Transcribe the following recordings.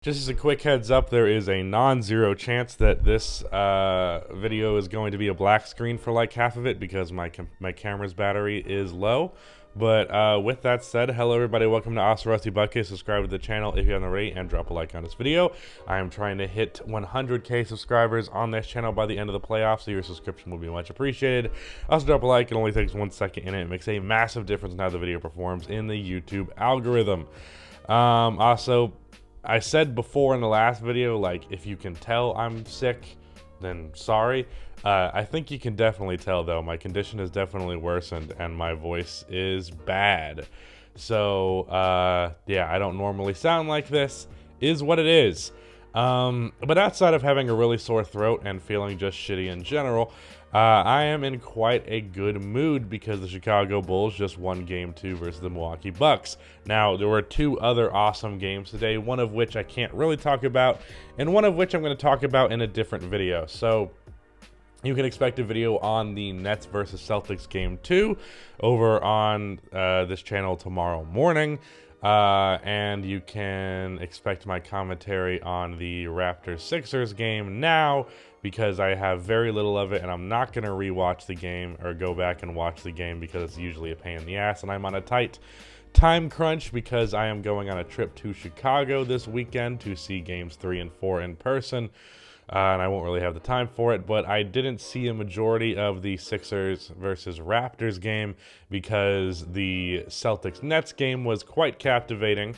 Just as a quick heads up, there is a non-zero chance that this video is going to be a black screen for like half of it because my camera's battery is low. But with that said, hello everybody, welcome to Awesome Rusty Bucket. Subscribe to the channel if you haven't already and drop a like on this video. I am trying to hit 100k subscribers on this channel by the end of the playoffs, so your subscription will be much appreciated. Also drop a like, it only takes 1 second and it makes a massive difference in how the video performs in the YouTube algorithm. Also, I said before in the last video, like, if you can tell I'm sick, then sorry. I think you can definitely tell, though. My condition has definitely worsened, and my voice is bad. So, yeah, I don't normally sound like this. Is what it is. But outside of having a really sore throat and feeling just shitty in general, I am in quite a good mood because the Chicago Bulls just won Game 2 versus the Milwaukee Bucks. Now, there were two other awesome games today, one of which I can't really talk about, and one of which I'm going to talk about in a different video. So, you can expect a video on the Nets versus Celtics Game 2 over on this channel tomorrow morning. And you can expect my commentary on the Raptors-Sixers game now because I have very little of it and I'm not going to rewatch the game or go back and watch the game because it's usually a pain in the ass and I'm on a tight time crunch because I am going on a trip to Chicago this weekend to see games 3 and 4 in person. And I won't really have the time for it, but I didn't see a majority of the Sixers versus Raptors game because the Celtics-Nets game was quite captivating,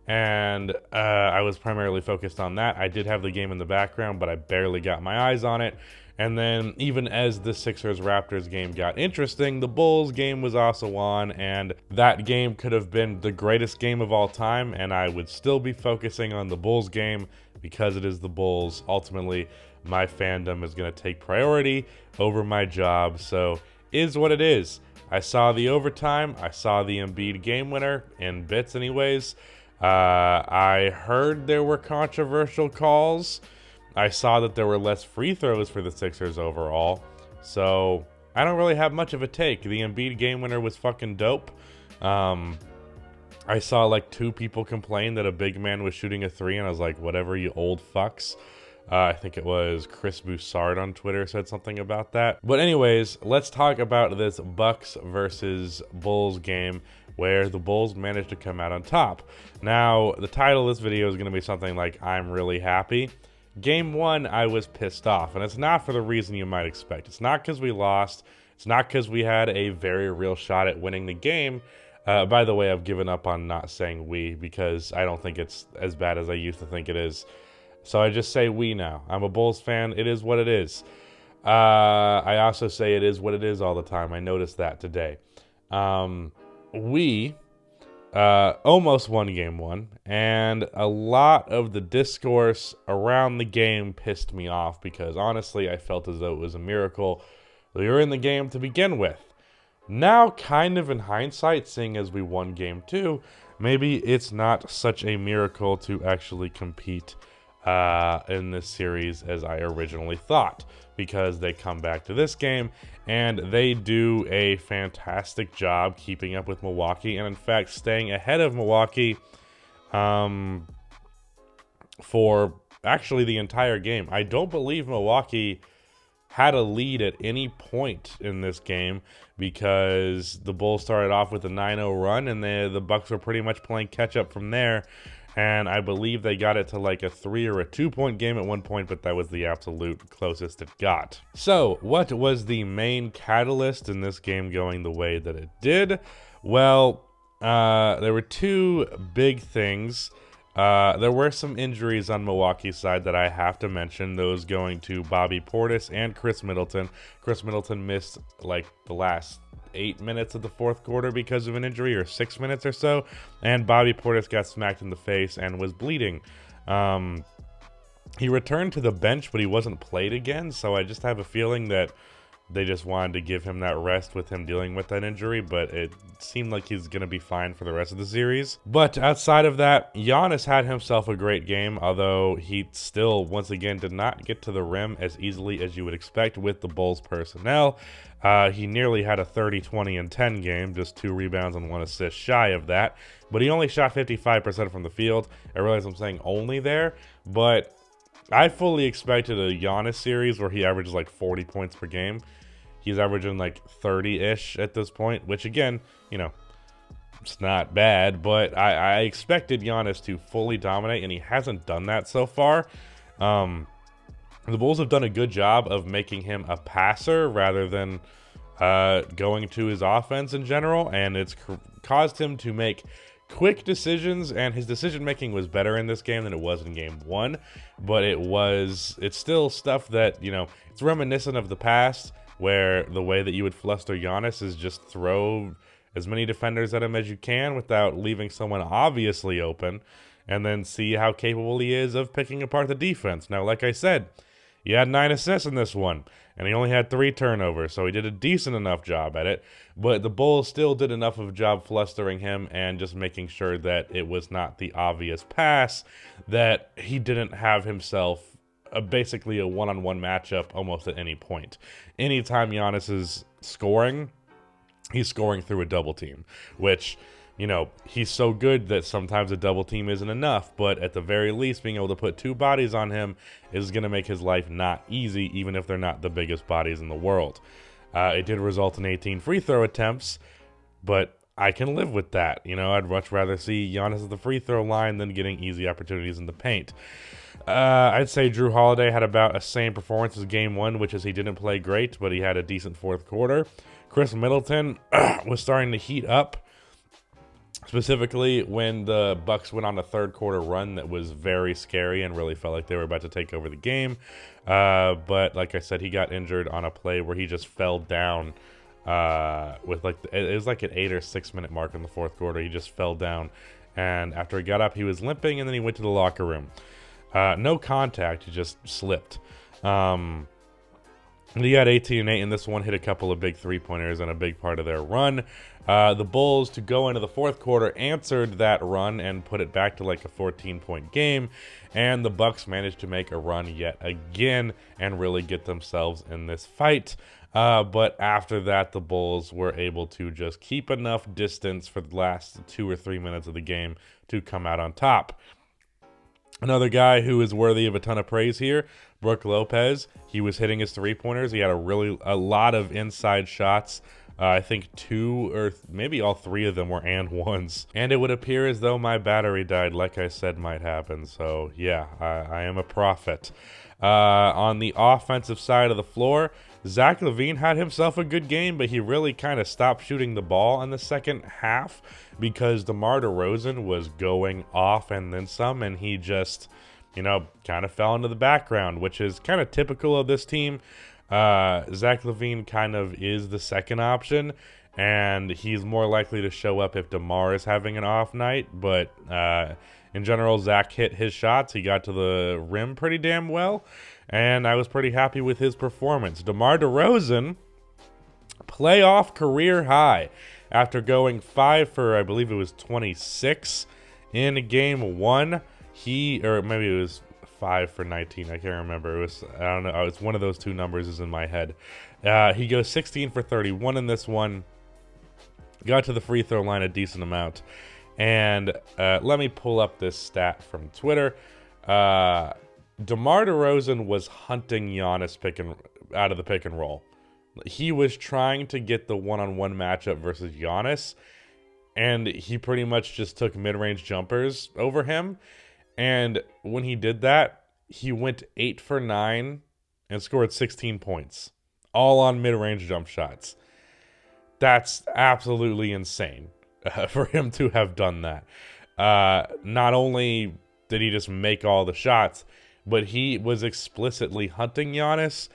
and I was primarily focused on that. I did have the game in the background, but I barely got my eyes on it. And then even as the Sixers-Raptors game got interesting, the Bulls game was also on, and that game could have been the greatest game of all time, and I would still be focusing on the Bulls game because it is the Bulls. Ultimately, my fandom is going to take priority over my job, so is what it is. I saw the overtime. I saw the Embiid game winner, in bits anyways. I heard there were controversial calls. I saw that there were less free throws for the Sixers overall, so I don't really have much of a take. The Embiid game winner was fucking dope. I saw like 2 people complain that a big man was shooting a 3, and I was like, whatever, you old fucks. I think it was Chris Broussard on Twitter said something about that. But anyways, let's talk about this Bucks versus Bulls game where the Bulls managed to come out on top. Now, the title of this video is going to be something like, I'm really happy. Game 1, I was pissed off, and it's not for the reason you might expect. It's not because we lost. It's not because we had a very real shot at winning the game. By the way, I've given up on not saying we because I don't think it's as bad as I used to think it is. So I just say we now. I'm a Bulls fan. It is what it is. I also say it is what it is all the time. I noticed that today. We almost won game 1, and a lot of the discourse around the game pissed me off because honestly, I felt as though it was a miracle we were in the game to begin with. Now, kind of in hindsight, seeing as we won game 2, maybe it's not such a miracle to actually compete in this series as I originally thought, because they come back to this game and they do a fantastic job keeping up with Milwaukee, and in fact staying ahead of Milwaukee for actually the entire game. I don't believe Milwaukee had a lead at any point in this game because the Bulls started off with a 9-0 run and the Bucks were pretty much playing catch up from there. And I believe they got it to like a 3 or a 2-point game at one point, but that was the absolute closest it got. So what was the main catalyst in this game going the way that it did? Well, there were 2 big things. There were some injuries on Milwaukee's side that I have to mention, those going to Bobby Portis and Chris Middleton. Chris Middleton missed like the last 8 minutes of the 4th quarter because of an injury, or 6 minutes or so, and Bobby Portis got smacked in the face and was bleeding. He returned to the bench, but he wasn't played again, so I just have a feeling that they just wanted to give him that rest with him dealing with that injury, but it seemed like he's going to be fine for the rest of the series. But outside of that, Giannis had himself a great game, although he still, once again, did not get to the rim as easily as you would expect with the Bulls personnel. He nearly had a 30, 20, and 10 game, just 2 rebounds and 1 assist shy of that. But he only shot 55% from the field. I realize I'm saying only there, but I fully expected a Giannis series where he averages like 40 points per game. He's averaging like 30-ish at this point, which again, you know, it's not bad, but I expected Giannis to fully dominate, and he hasn't done that so far. The Bulls have done a good job of making him a passer rather than going to his offense in general, and it's caused him to make quick decisions, and his decision making was better in this game than it was in game 1, but it's still stuff that, you know, it's reminiscent of the past, where the way that you would fluster Giannis is just throw as many defenders at him as you can without leaving someone obviously open, and then see how capable he is of picking apart the defense. Now, like I said, he had 9 assists in this one, and he only had 3 turnovers, so he did a decent enough job at it, but the Bulls still did enough of a job flustering him and just making sure that it was not the obvious pass, that he didn't have himself basically a one-on-one matchup almost at any point. Anytime Giannis is scoring, he's scoring through a double team, which, you know, he's so good that sometimes a double team isn't enough, but at the very least, being able to put 2 bodies on him is going to make his life not easy, even if they're not the biggest bodies in the world. It did result in 18 free throw attempts, but I can live with that. You know, I'd much rather see Giannis at the free throw line than getting easy opportunities in the paint. I'd say Drew Holiday had about a same performance as game 1, which is he didn't play great, but he had a decent fourth quarter. Chris Middleton was starting to heat up, specifically when the Bucks went on a third quarter run that was very scary and really felt like they were about to take over the game. But like I said, he got injured on a play where he just fell down with like it was like an 8 or 6 minute mark in the fourth quarter. He just fell down, and after he got up, he was limping, and then he went to the locker room. No contact, he just slipped. He got 18 and 8 in this one, hit a couple of big 3-pointers and a big part of their run. The Bulls, to go into the fourth quarter, answered that run and put it back to like a 14-point game, and the Bucks managed to make a run yet again and really get themselves in this fight. But after that, the Bulls were able to just keep enough distance for the last 2 or 3 minutes of the game to come out on top. Another guy who is worthy of a ton of praise here, Brook Lopez. He was hitting his 3-pointers. He had a lot of inside shots. I think 2 or maybe all 3 of them were and ones. And it would appear as though my battery died, like I said might happen. So yeah, I am a prophet. On the offensive side of the floor, Zach LaVine had himself a good game, but he really kind of stopped shooting the ball in the second half because DeMar DeRozan was going off and then some, and he just, you know, kind of fell into the background, which is kind of typical of this team. Zach LaVine kind of is the second option, and he's more likely to show up if DeMar is having an off night, but in general, Zach hit his shots. He got to the rim pretty damn well, and I was pretty happy with his performance. DeMar DeRozan, playoff career high, after going 5 for, I believe it was 26 in game 1. Or maybe it was 5 for 19. I can't remember. It was, I don't know. It's one of those 2 numbers is in my head. He goes 16 for 31 in this one. Got to the free throw line a decent amount. And let me pull up this stat from Twitter. DeMar DeRozan was hunting Giannis out of the pick and roll. He was trying to get the one-on-one matchup versus Giannis, and he pretty much just took mid-range jumpers over him. And when he did that, he went 8 for 9 and scored 16 points, all on mid-range jump shots. That's absolutely insane for him to have done that. Not only did he just make all the shots, but he was explicitly hunting Giannis.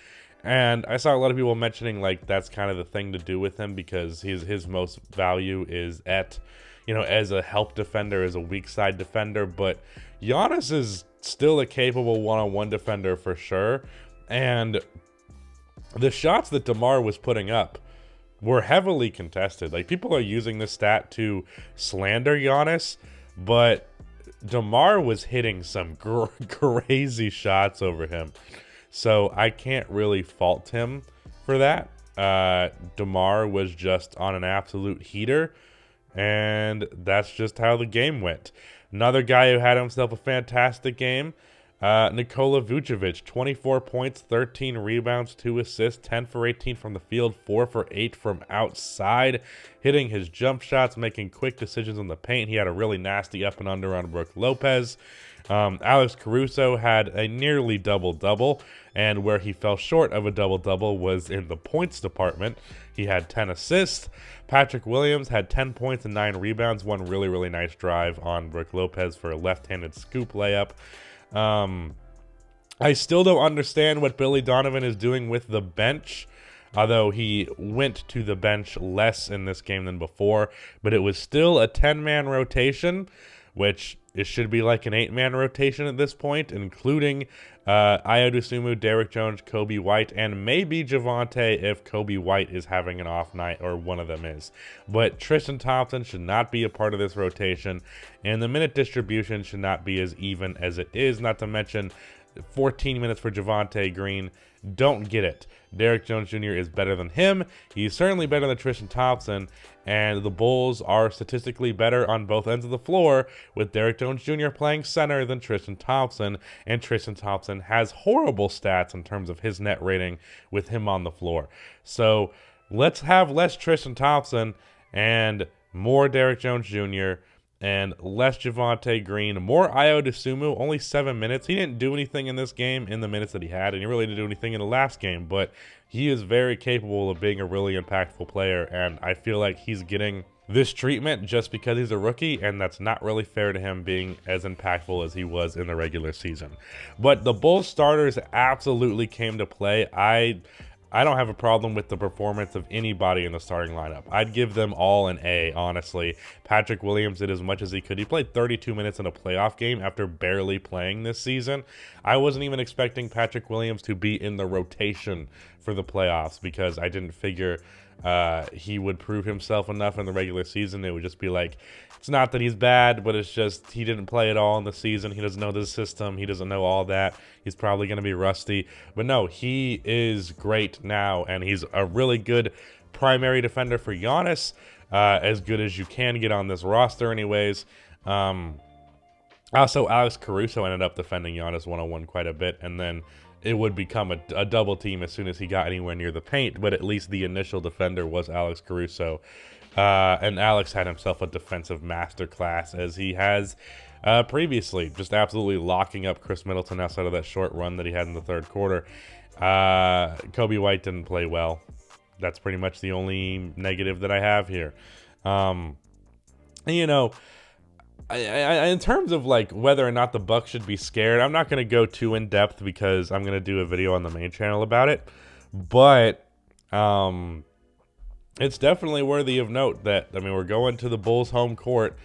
And I saw a lot of people mentioning like that's kind of the thing to do with him because his most value is at, you know, as a help defender, as a weak side defender. But Giannis is still a capable one-on-one defender for sure. And the shots that DeMar was putting up were heavily contested. Like, people are using this stat to slander Giannis, but DeMar was hitting some crazy shots over him. So I can't really fault him for that. DeMar was just on an absolute heater, and that's just how the game went. Another guy who had himself a fantastic game, Nikola Vujovic, 24 points, 13 rebounds, 2 assists, 10 for 18 from the field, 4 for 8 from outside, hitting his jump shots, making quick decisions in the paint. He had a really nasty up and under on Brook Lopez. Alex Caruso had a nearly double-double, and where he fell short of a double-double was in the points department. He had 10 assists. Patrick Williams had 10 points and 9 rebounds, one really, really nice drive on Brook Lopez for a left-handed scoop layup. I still don't understand what Billy Donovan is doing with the bench, although he went to the bench less in this game than before, but it was still a 10-man rotation, which it should be like an 8-man rotation at this point, including Ayo Dosunmu, Derrick Jones, Kobe White, and maybe Javonte if Kobe White is having an off night, or one of them is. But Tristan Thompson should not be a part of this rotation, and the minute distribution should not be as even as it is, not to mention 14 minutes for Javonte Green. Don't get it. Derrick Jones Jr. is better than him. He's certainly better than Tristan Thompson, and the Bulls are statistically better on both ends of the floor, with Derrick Jones Jr. playing center than Tristan Thompson, and Tristan Thompson has horrible stats in terms of his net rating with him on the floor. So let's have less Tristan Thompson and more Derrick Jones Jr., and less Javonte Green, more Ayo Dosunmu, only 7 minutes. He didn't do anything in this game in the minutes that he had, and he really didn't do anything in the last game, but he is very capable of being a really impactful player, and I feel like he's getting this treatment just because he's a rookie, and that's not really fair to him being as impactful as he was in the regular season. But the Bulls starters absolutely came to play. I don't have a problem with the performance of anybody in the starting lineup. I'd give them all an A, honestly. Patrick Williams did as much as he could. He played 32 minutes in a playoff game after barely playing this season. I wasn't even expecting Patrick Williams to be in the rotation for the playoffs because I didn't figure he would prove himself enough in the regular season. It would just be like, it's not that he's bad, but it's just he didn't play at all in the season. He doesn't know the system. He doesn't know all that. He's probably going to be rusty. But no, he is great now, and he's a really good primary defender for Giannis, as good as you can get on this roster anyways. Also, Alex Caruso ended up defending Giannis one-on-one quite a bit, and then it would become a double team as soon as he got anywhere near the paint, but at least the initial defender was Alex Caruso. And Alex had himself a defensive masterclass, as he has previously, just absolutely locking up Chris Middleton outside of that short run that he had in the third quarter. Kobe White didn't play well. That's pretty much the only negative that I have here. You know, I, in terms of like whether or not the Bucks should be scared, I'm not going to go too in depth because I'm going to do a video on the main channel about it. But it's definitely worthy of note that, I mean, we're going to the Bulls home court,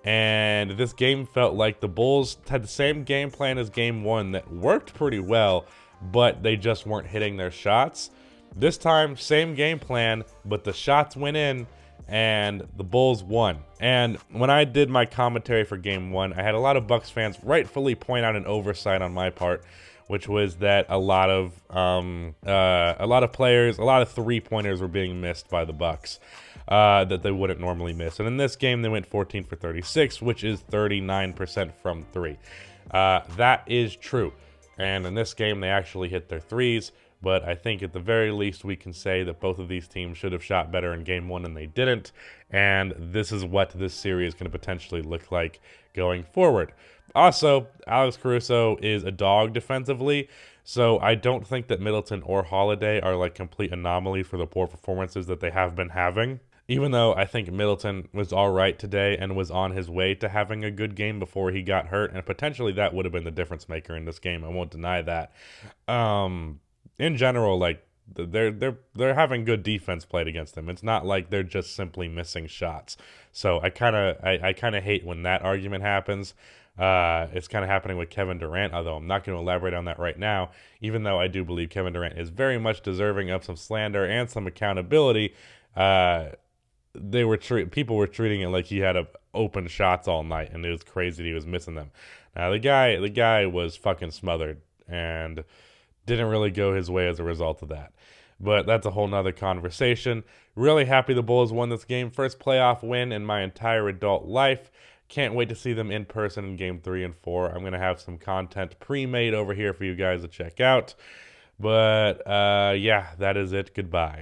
and this game felt like the Bulls had the same game plan as game one that worked pretty well, but they just weren't hitting their shots. This time, same game plan, but the shots went in, and the Bulls won. And when I did my commentary for game one, I had a lot of Bucks fans rightfully point out an oversight on my part, which was that a lot of players, a lot of three-pointers were being missed by the Bucks that they wouldn't normally miss. And in this game, they went 14 for 36, which is 39% from three. That is true. And in this game, they actually hit their threes. But I think at the very least, we can say that both of these teams should have shot better in game one and they didn't. And this is what this series is going to potentially look like going forward. Also, Alex Caruso is a dog defensively, so I don't think that Middleton or Holiday are like complete anomalies for the poor performances that they have been having. Even though I think Middleton was all right today and was on his way to having a good game before he got hurt, and potentially that would have been the difference maker in this game. I won't deny that. In general, like they're having good defense played against them. It's not like they're just simply missing shots. So I kind of hate when that argument happens. It's kind of happening with Kevin Durant, although I'm not going to elaborate on that right now, even though I do believe Kevin Durant is very much deserving of some slander and some accountability. Uh, People were treating it like he had open shots all night, and it was crazy that he was missing them. Now the guy was fucking smothered and didn't really go his way as a result of that. But that's a whole nother conversation. Really happy the Bulls won this game. First playoff win in my entire adult life. Can't wait to see them in person in game 3 and 4. I'm going to have some content pre-made over here for you guys to check out. But yeah, that is it. Goodbye.